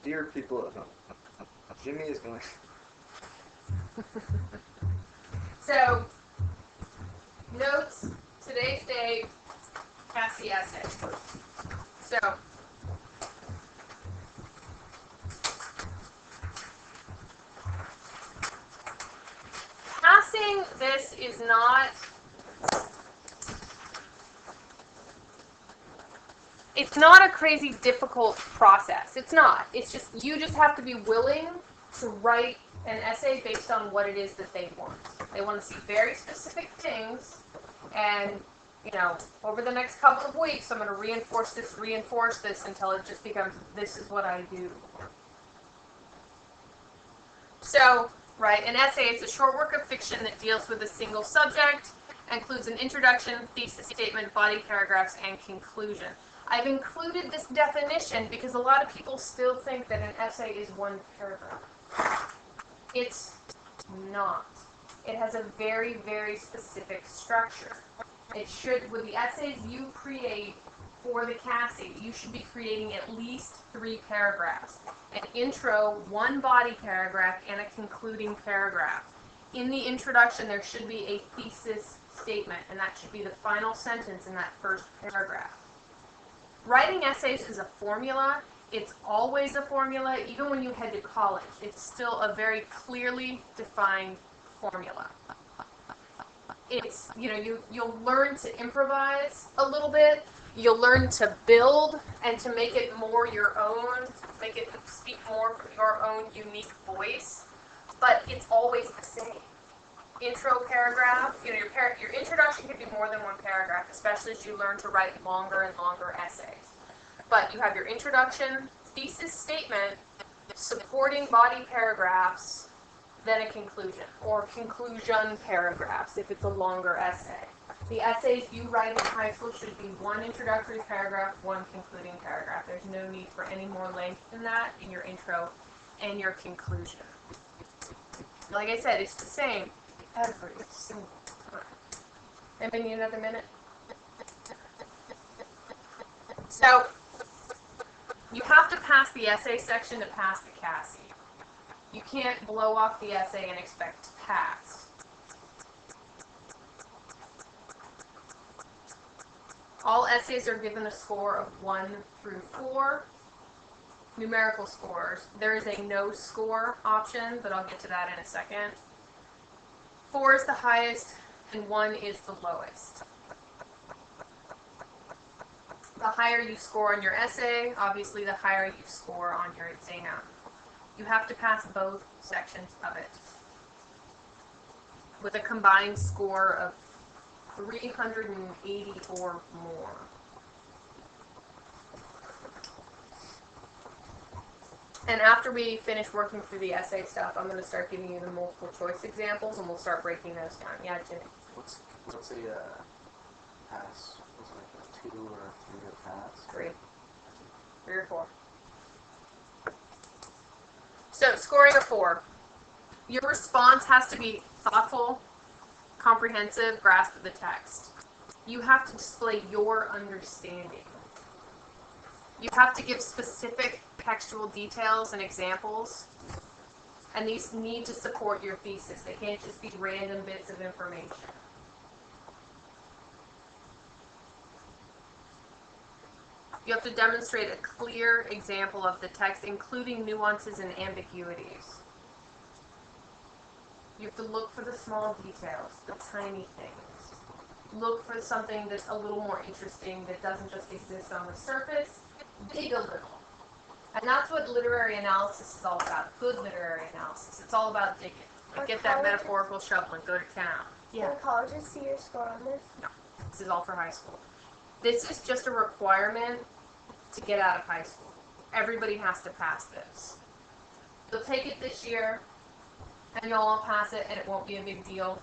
Dear people at home, Jimmy is going. So, notes, today's date, Cassie essay. So, passing this is not, it's not a crazy difficult process. It's not. It's just, you just have to be willing to write an essay based on what it is that they want. They want to see very specific things, and, you know, over the next couple of weeks, I'm going to reinforce this until it just becomes, this is what I do. So, right, an essay is a short work of fiction that deals with a single subject, includes an introduction, thesis statement, body paragraphs, and conclusion. I've included this definition because a lot of people still think that an essay is one paragraph. It's not. It has a very, very specific structure. It should, with the essays you create for the Cassie, you should be creating at least 3 paragraphs. An intro, 1 body paragraph, and a concluding paragraph. In the introduction, there should be a thesis statement, and that should be the final sentence in that first paragraph. Writing essays is a formula. It's always a formula. Even when you head to college, it's still a very clearly defined formula. It's, you know, you'll learn to improvise a little bit. You'll learn to build and to make it more your own, make it speak more from your own unique voice. But it's always the same. Intro paragraph, you know, your introduction can be more than 1 paragraph, especially as you learn to write longer and longer essays. But you have your introduction, thesis statement, supporting body paragraphs, then a conclusion, or conclusion paragraphs if it's a longer essay. The essays you write in high school should be 1 introductory paragraph, 1 concluding paragraph. There's no need for any more length than that in your intro and your conclusion. Like I said, it's the same every single time. Anybody need another minute? So, you have to pass the essay section to pass the Cassie. You can't blow off the essay and expect to pass. All essays are given a score of 1 through 4. Numerical scores. There is a no score option, but I'll get to that in a second. 4 is the highest, and 1 is the lowest. The higher you score on your essay, obviously the higher you score on your exam. You have to pass both sections of it with a combined score of 380 or more. And after we finish working through the essay stuff, I'm going to start giving you the multiple choice examples, and we'll start breaking those down. Yeah, Jimmy? What's a pass? Was it like a 2 or a 3 to pass? 3. 3 or 4. So, scoring a 4. Your response has to be thoughtful, comprehensive, grasp of the text. You have to display your understanding. You have to give specific textual details and examples, and these need to support your thesis. They can't just be random bits of information. You have to demonstrate a clear example of the text, including nuances and ambiguities. You have to look for the small details, the tiny things. Look for something that's a little more interesting that doesn't just exist on the surface. Dig a little. And that's what literary analysis is all about. Good literary analysis. It's all about digging. Like, get that metaphorical shovel and go to town. Yeah. Can colleges see your score on this? No. This is all for high school. This is just a requirement to get out of high school. Everybody has to pass this. You'll take it this year, and you'll all pass it, and it won't be a big deal.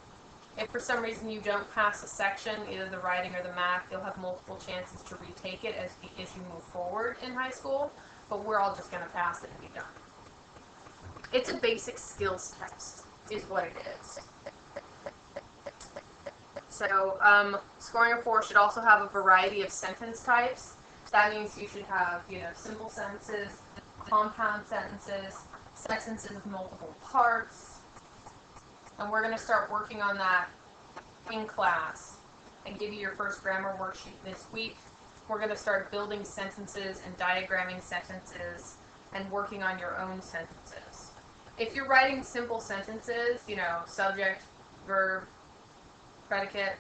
If for some reason you don't pass a section, either the writing or the math, you'll have multiple chances to retake it as you move forward in high school, but we're all just going to pass it and be done. It's a basic skills test, is what it is. So, scoring a 4 should also have a variety of sentence types. That means you should have, simple sentences, compound sentences, sentences with multiple parts. And we're going to start working on that in class and give you your first grammar worksheet this week. We're going to start building sentences and diagramming sentences and working on your own sentences. If you're writing simple sentences, you know, subject, verb, predicate,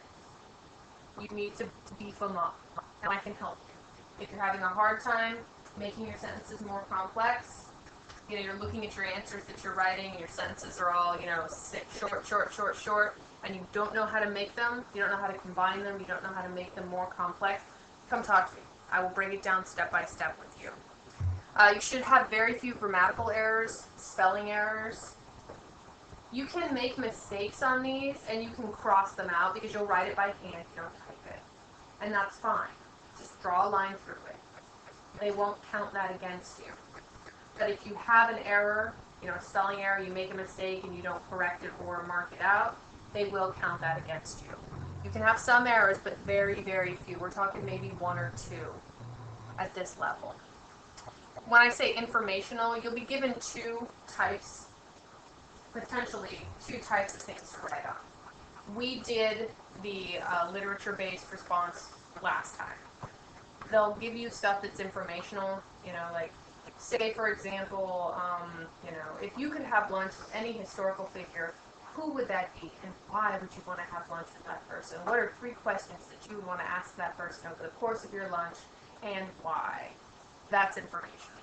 you need to beef them up, and I can help you. If you're having a hard time making your sentences more complex, you know, you're looking at your answers that you're writing, and your sentences are all, you know, short, and you don't know how to make them, you don't know how to combine them, you don't know how to make them more complex, come talk to me. I will break it down step by step with you. You should have very few grammatical errors, spelling errors. You can make mistakes on these, and you can cross them out because you'll write it by hand, you don't type it. And that's fine. Just draw a line through it. They won't count that against you. But if you have an error, you know, a spelling error, you make a mistake and you don't correct it or mark it out, they will count that against you. You can have some errors, but very, very few. We're talking maybe one or two at this level. When I say informational, you'll be given potentially two types of things to write on. We did the literature-based response last time. They'll give you stuff that's informational, you know, like, say, for example, you know, if you could have lunch with any historical figure, who would that be, and why would you want to have lunch with that person? What are 3 questions that you would want to ask that person over the course of your lunch, and why? That's information.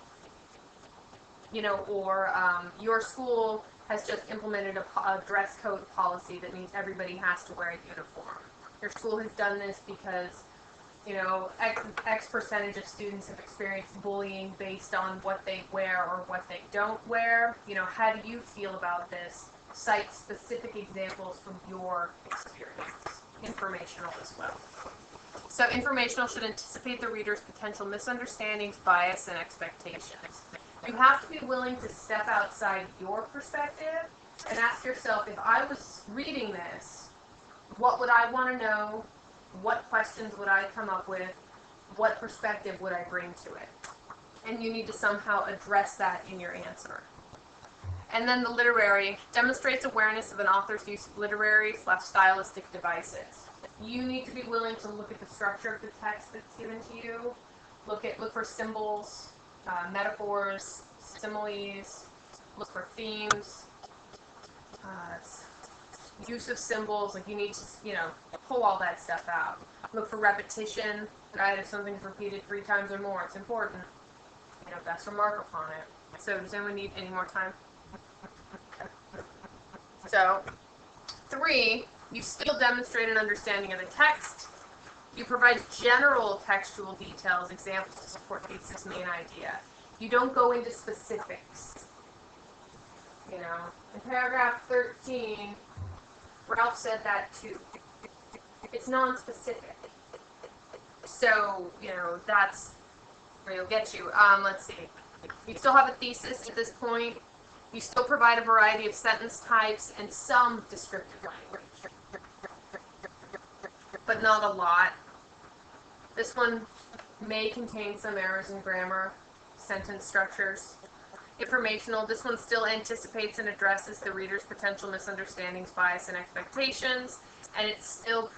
You know, or your school has just implemented a dress code policy that means everybody has to wear a uniform. Your school has done this because, you know, X percentage of students have experienced bullying based on what they wear or what they don't wear. You know, how do you feel about this? Cite specific examples from your experience. Informational as well. So informational should anticipate the reader's potential misunderstandings, bias, and expectations. You have to be willing to step outside your perspective and ask yourself, if I was reading this, what would I want to know? What questions would I come up with? What perspective would I bring to it? And you need to somehow address that in your answer. And then the literary demonstrates awareness of an author's use of literary/stylistic devices. You need to be willing to look at the structure of the text that's given to you. Look for symbols, metaphors, similes. Look for themes. Use of symbols, like you need to, you know, pull all that stuff out. Look for repetition, right? If something's repeated 3 times or more, it's important. You know, best remark upon it. So does anyone need any more time? So, 3, you still demonstrate an understanding of the text. You provide general textual details, examples to support thesis main idea. You don't go into specifics. You know, in paragraph 13, Ralph said that too. It's non-specific. So, you know, that's where you'll get you. Let's see. You still have a thesis at this point. You still provide a variety of sentence types and some descriptive language. But not a lot. This one may contain some errors in grammar, sentence structures. Informational, this one still anticipates and addresses the reader's potential misunderstandings, bias, and expectations, and it still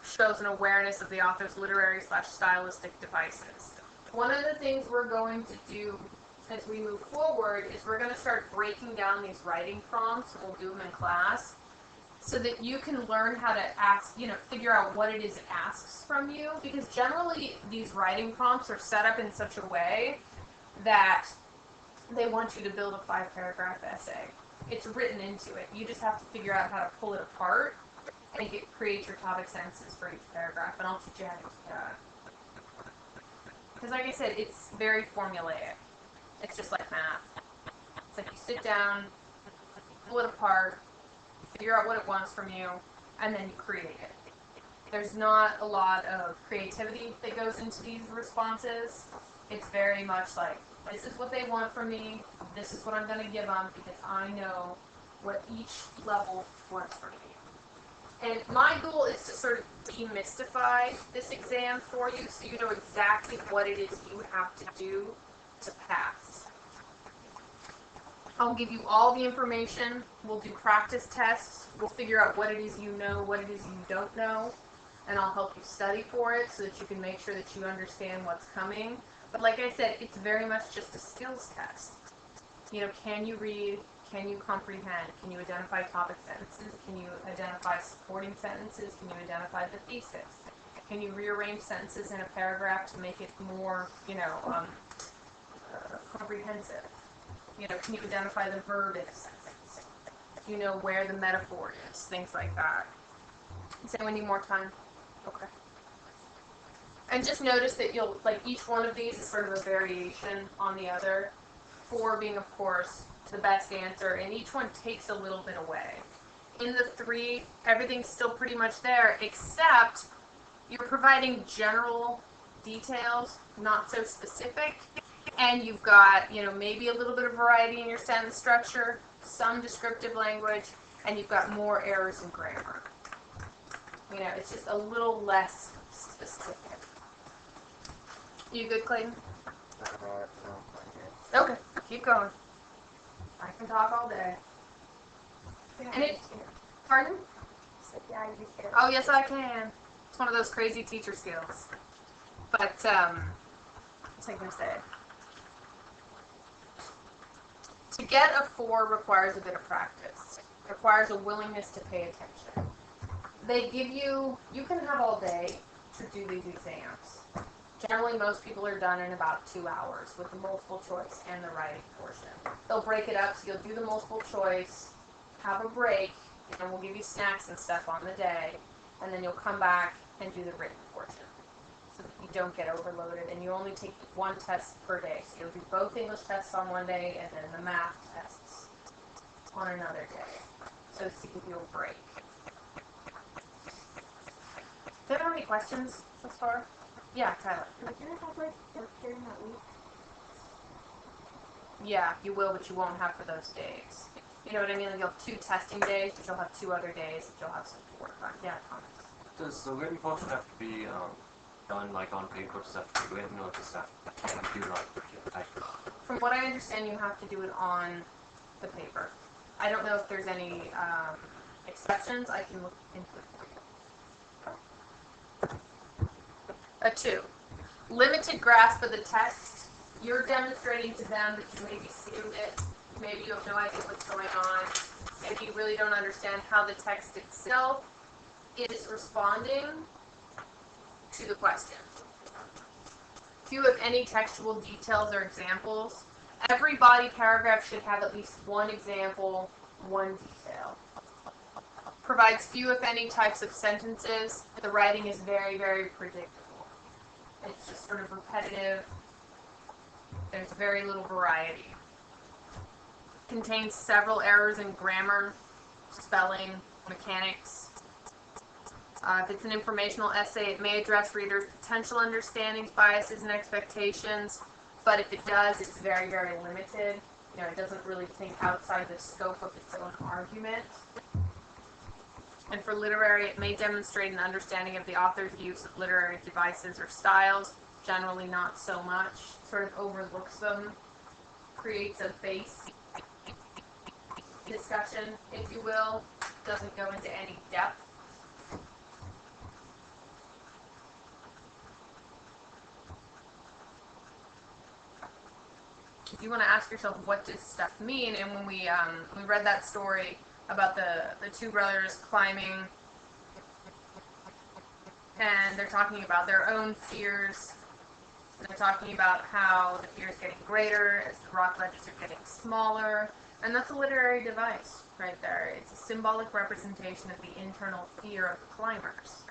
shows an awareness of the author's literary/stylistic devices. One of the things we're going to do as we move forward is we're going to start breaking down these writing prompts. We'll do them in class so that you can learn how to ask, you know, figure out what it is it asks from you, because generally these writing prompts are set up in such a way that they want you to build a 5-paragraph essay. It's written into it. You just have to figure out how to pull it apart and create your topic sentences for each paragraph, and I'll teach you how to do that. Because like I said, it's very formulaic. It's just like math. It's like you sit down, pull it apart, figure out what it wants from you, and then you create it. There's not a lot of creativity that goes into these responses. It's very much like, this is what they want from me, this is what I'm going to give them, because I know what each level wants from me. And my goal is to sort of demystify this exam for you so you know exactly what it is you have to do to pass. I'll give you all the information. We'll do practice tests. We'll figure out what it is you know, what it is you don't know, and I'll help you study for it so that you can make sure that you understand what's coming. But like I said, it's very much just a skills test. You know, can you read? Can you comprehend? Can you identify topic sentences? Can you identify supporting sentences? Can you identify the thesis? Can you rearrange sentences in a paragraph to make it more, comprehensive? You know, can you identify the verb in a sentence? Do you know where the metaphor is? Things like that. Does anyone need more time? Okay. And just notice that each one of these is sort of a variation on the other. 4 being, of course, the best answer, and each one takes a little bit away. In the 3, everything's still pretty much there, except you're providing general details, not so specific, and you've got, maybe a little bit of variety in your sentence structure, some descriptive language, and you've got more errors in grammar. It's just a little less specific. You good, Clayton? No, Okay, keep going. I can talk all day. And pardon? Oh, yes, I can. It's one of those crazy teacher skills. But, what's I going to say? To get a 4 requires a bit of practice. Requires a willingness to pay attention. They give you can have all day to do these exams. Generally, most people are done in about 2 hours with the multiple choice and the writing portion. They'll break it up, so you'll do the multiple choice, have a break, and we'll give you snacks and stuff on the day, and then you'll come back and do the written portion so that you don't get overloaded, and you only take 1 test per day. So you'll do both English tests on one day and then the math tests on another day, so to give you a break. Do you have any questions so far? Yeah, Tyler. Are you gonna have work during that week? Yeah, you will, but you won't have for those days. You know what I mean? Like you'll have 2 testing days, but you'll have 2 other days that you'll have some work on. Yeah, Thomas. Does the written portion have to be done like on paper stuff written, or just have to do like From what I understand, you have to do it on the paper. I don't know if there's any exceptions. I can look into it for you. 2, limited grasp of the text. You're demonstrating to them that you maybe skimmed it, maybe you have no idea what's going on, maybe you really don't understand how the text itself is responding to the question. Few, if any, textual details or examples. Every body paragraph should have at least 1 example, 1 detail. Provides few, if any, types of sentences. The writing is very, very predictable. It's just sort of repetitive. There's very little variety. Contains several errors in grammar, spelling, mechanics. If it's an informational essay, it may address readers' potential understandings, biases, and expectations, but if it does, it's very, very limited. It doesn't really think outside the scope of its own argument. And for literary, it may demonstrate an understanding of the author's use of literary devices or styles, generally not so much, sort of overlooks them, creates a base discussion, if you will, doesn't go into any depth. You want to ask yourself, what does stuff mean? And when we read that story about the 2 brothers climbing, and they're talking about their own fears. They're talking about how the fear is getting greater as the rock ledges are getting smaller, and that's a literary device right there. It's a symbolic representation of the internal fear of the climbers,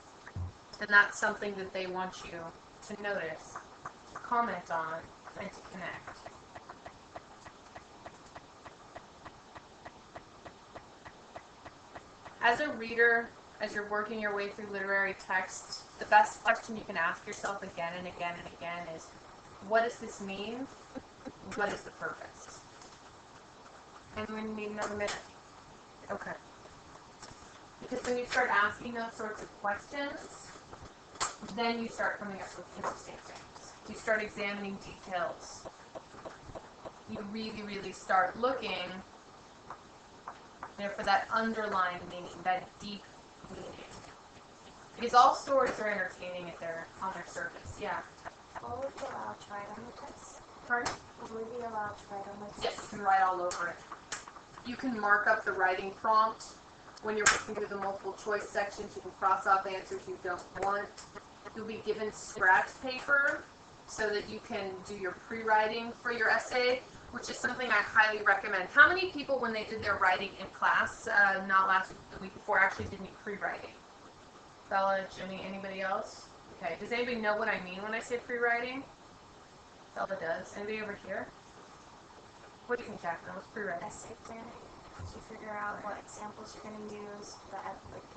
and that's something that they want you to notice, comment on, and to connect. As a reader, as you're working your way through literary texts, the best question you can ask yourself again and again and again is, what does this mean? What is the purpose? And we need another minute. Okay. Because when you start asking those sorts of questions, then you start coming up with interesting things. You start examining details. you really, really start looking, for that underlying meaning, that deep meaning. Because all stories are entertaining on their surface. Yeah. Will we be allowed to write on the test? Pardon? Will we be allowed to write on the test? Yes, you can write all over it. You can mark up the writing prompt. When you're working through the multiple choice sections, you can cross off answers you don't want. You'll be given scratch paper so that you can do your pre-writing for your essay, which is something I highly recommend. How many people, when they did their writing in class, not last week, the week before, actually did any pre-writing? Bella, Jimmy, anybody else? Okay, does anybody know what I mean when I say pre-writing? Bella does. Anybody over here? What do you think, Jacqueline? What's pre-writing? Essay planning. You figure out what examples you're going to use,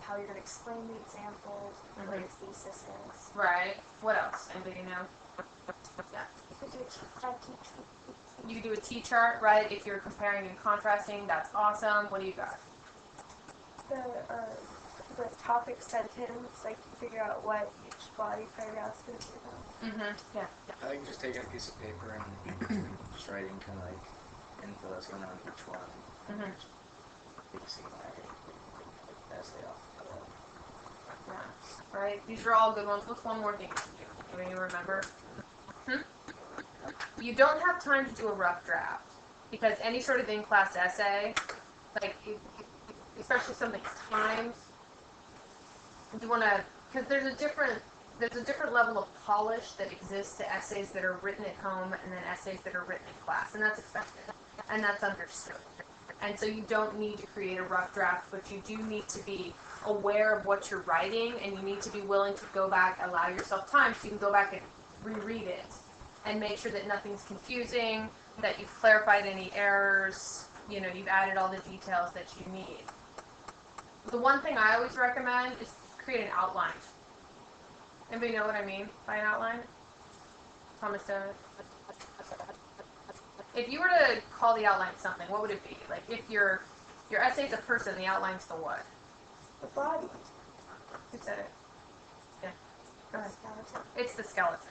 how you're going to explain the examples, what your thesis is. Right. What else? Anybody know? Yeah. You could do a T-chart. You could do a T-chart, right? If you're comparing and contrasting, that's awesome. What do you got? The topic sentence, like you figure out what each body paragraph is going to be about. Yeah. I think just taking a piece of paper and just writing kind of like info that's going on each one. Basing my essay off of that. Yeah. Right. These are all good ones. What's one more thing you can do? Do you remember? You don't have time to do a rough draft because any sort of in-class essay, like especially something timed, you want to, because there's a different level of polish that exists to essays that are written at home and then essays that are written in class, and that's expected and that's understood. And so you don't need to create a rough draft, but you do need to be aware of what you're writing, and you need to be willing to go back, allow yourself time so you can go back and reread it and make sure that nothing's confusing, that you've clarified any errors, you've added all the details that you need. The one thing I always recommend is create an outline. Anybody know what I mean by an outline? Thomas does. If you were to call the outline something, what would it be? Like if your essay's a person, the outline's the what? The body. Who said it? Yeah. Go ahead. Skeleton. It's the skeleton.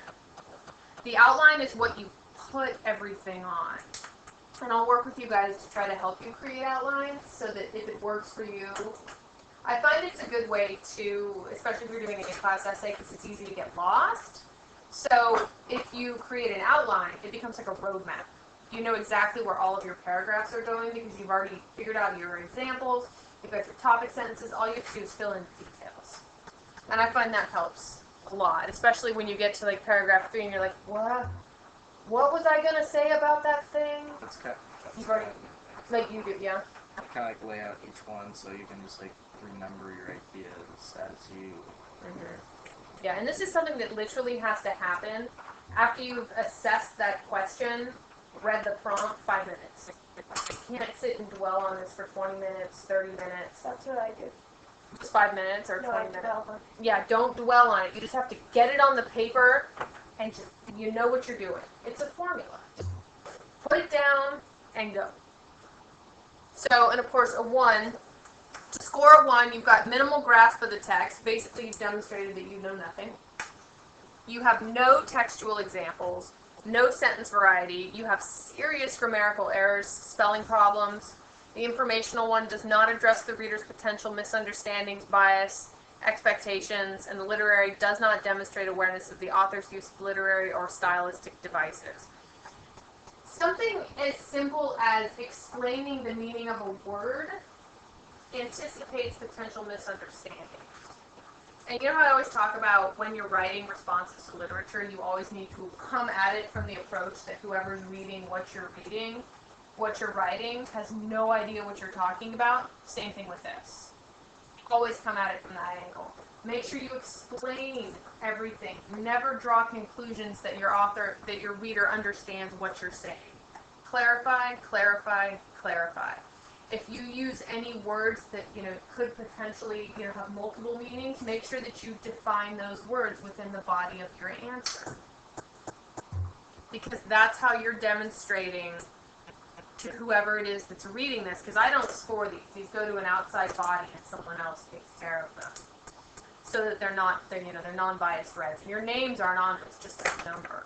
The outline is what you put everything on. And I'll work with you guys to try to help you create outlines so that if it works for you, I find it's a good way to, especially if you're doing a class essay, because it's easy to get lost. So if you create an outline, it becomes like a roadmap. You know exactly where all of your paragraphs are going because you've already figured out your examples, you've got your topic sentences, all you have to do is fill in the details. And I find that helps a lot, especially when you get to like paragraph 3 and you're like, what was I going to say about that thing? It's kind You've already, like you do, yeah? of like lay out each one so you can just like remember your ideas as you. Yeah, and this is something that literally has to happen after you've assessed that question, read the prompt, 5 minutes. You can't sit and dwell on this for 20 minutes, 30 minutes. That's what I do. Just 5 minutes or 20 I minutes. develop it. Yeah, don't dwell on it. You just have to get it on the paper and just, you know what you're doing. It's a formula. Put it down and go. So, and of course, a 1. To score a 1, you've got minimal grasp of the text. Basically, you've demonstrated that you know nothing. You have no textual examples, no sentence variety. You have serious grammatical errors, spelling problems. The informational one does not address the reader's potential misunderstandings, bias, expectations, and the literary does not demonstrate awareness of the author's use of literary or stylistic devices. Something as simple as explaining the meaning of a word anticipates potential misunderstanding. And you know how I always talk about when you're writing responses to literature, you always need to come at it from the approach that whoever's reading, what you're writing, has no idea what you're talking about. Same thing with this. Always come at it from that angle. Make sure you explain everything. Never draw conclusions that your reader understands what you're saying. Clarify, clarify, clarify. If you use any words that could potentially have multiple meanings, make sure that you define those words within the body of your answer, because that's how you're demonstrating to whoever it is that's reading this. Because I don't score these; these go to an outside body, and someone else takes care of them, so that they're non-biased reads. And your names aren't on; it's just a number.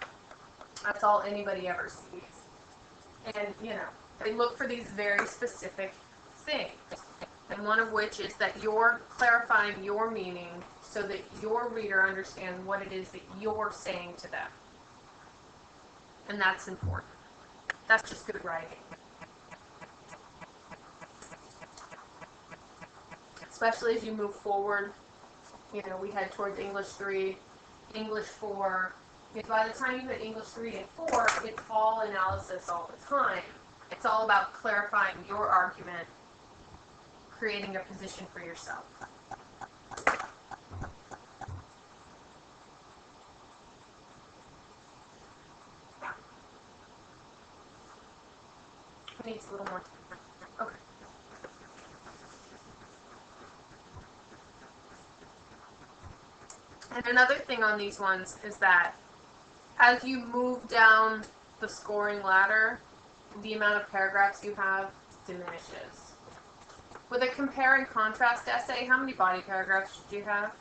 That's all anybody ever sees. And, they look for these very specific things. And one of which is that you're clarifying your meaning so that your reader understands what it is that you're saying to them. And that's important. That's just good writing. Especially as you move forward, we head towards English 3, English 4. Because by the time you hit English 3 and 4, it's all analysis all the time. It's all about clarifying your argument, creating a position for yourself. It needs a little more time. Okay. And another thing on these ones is that as you move down the scoring ladder, the amount of paragraphs you have diminishes. With a compare and contrast essay, how many body paragraphs should you have?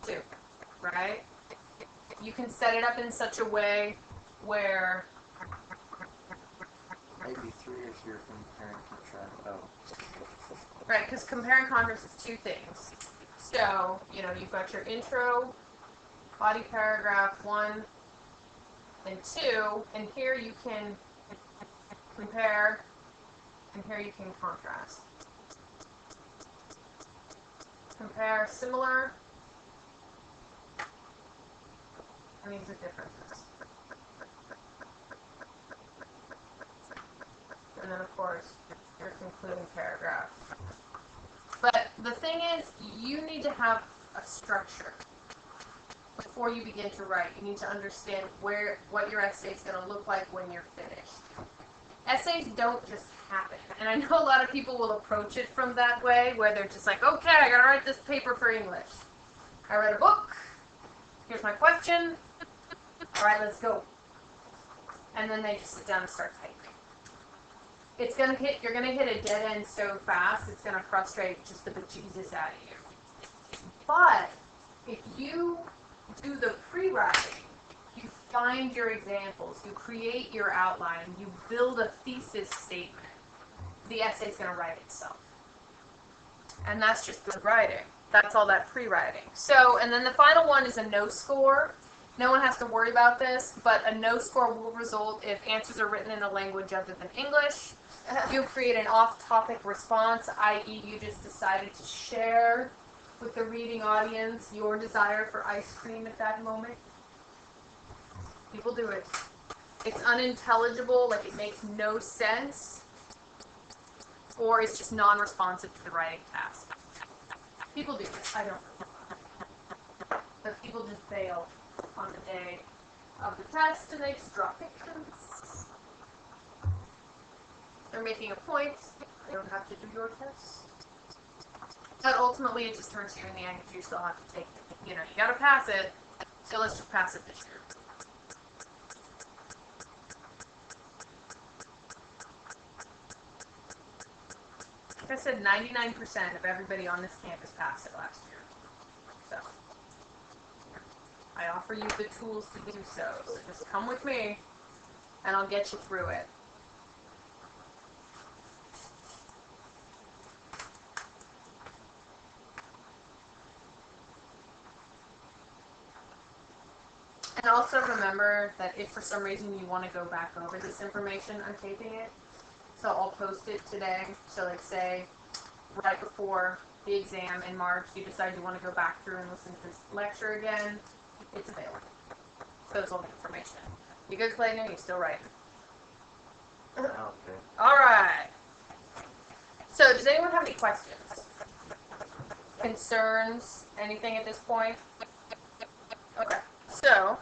2, right? You can set it up in such a way where... Maybe 3 if you're comparing contrast. Oh. Right, because compare and contrast is 2 things. So, you've got your intro, body paragraph 1 and 2, and here you can compare, and here you can contrast. Compare similar, and these are differences. And then, of course, your concluding paragraph. But the thing is, you need to have a structure before you begin to write. You need to understand what your essay is going to look like when you're finished. Essays don't just happen. And I know a lot of people will approach it from that way, where they're just like, okay, I got to write this paper for English. I read a book. Here's my question. All right, let's go. And then they just sit down and start typing. You're gonna hit a dead end so fast, it's gonna frustrate just the bejesus out of you. But if you do the pre-writing, you find your examples, you create your outline, you build a thesis statement, the essay's gonna write itself. And that's just good writing. That's all that pre-writing. So, and then the final one is a no score. No one has to worry about this, but a no score will result if answers are written in a language other than English. You create an off-topic response, i.e. you just decided to share with the reading audience your desire for ice cream at that moment. People do it. It's unintelligible, like it makes no sense, or it's just non-responsive to the writing task. People do it. I don't. But people just fail on the day of the test and they just drop pictures. They're making a point. They don't have to do your test. But ultimately, it just hurts you in the end because you still have to take it. You gotta pass it. So let's just pass it this year. Like I said, 99% of everybody on this campus passed it last year. So I offer you the tools to do so. So just come with me, and I'll get you through it. And also remember that if for some reason you want to go back over this information, I'm taping it. So I'll post it today. So like say, right before the exam in March, you decide you want to go back through and listen to this lecture again, it's available. So it's all the information. You good, Clayton? You still writing? Okay. Alright. So does anyone have any questions? Concerns? Anything at this point? Okay. So,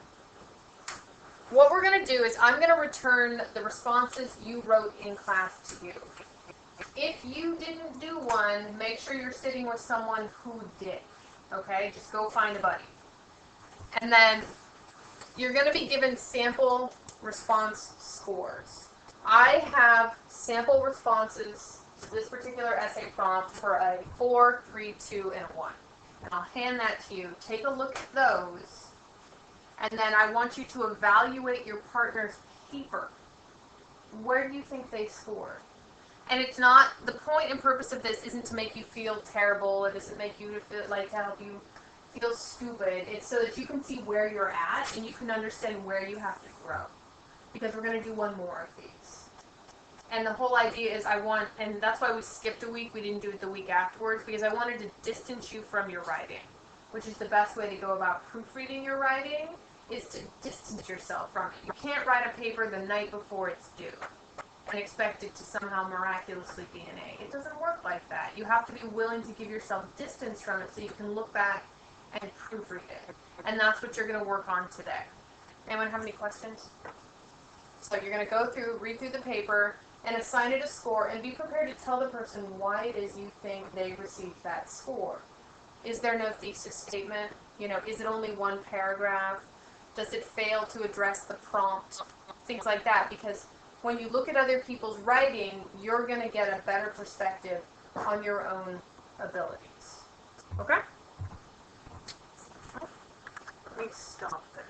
what we're going to do is I'm going to return the responses you wrote in class to you. If you didn't do one, make sure you're sitting with someone who did. Okay? Just go find a buddy. And then you're going to be given sample response scores. I have sample responses to this particular essay prompt for a 4, 3, 2, and a 1. And I'll hand that to you. Take a look at those. And then I want you to evaluate your partner's paper where do you think they scored? And it's not, the point and purpose of this isn't to make you feel terrible. It doesn't make you feel like to help you feel stupid. It's so that you can see where you're at and you can understand where you have to grow. Because we're going to do one more of these. And the whole idea is and that's why we skipped a week. We didn't do it the week afterwards because I wanted to distance you from your writing, which is the best way to go about proofreading your writing, is to distance yourself from it. You can't write a paper the night before it's due and expect it to somehow miraculously be an A. It doesn't work like that. You have to be willing to give yourself distance from it so you can look back and proofread it. And that's what you're going to work on today. Anyone have any questions? So you're going to go through, read through the paper, and assign it a score, and be prepared to tell the person why it is you think they received that score. Is there no thesis statement? Is it only one paragraph? Does it fail to address the prompt? Things like that, because when you look at other people's writing, you're going to get a better perspective on your own abilities. Okay? Let me stop there.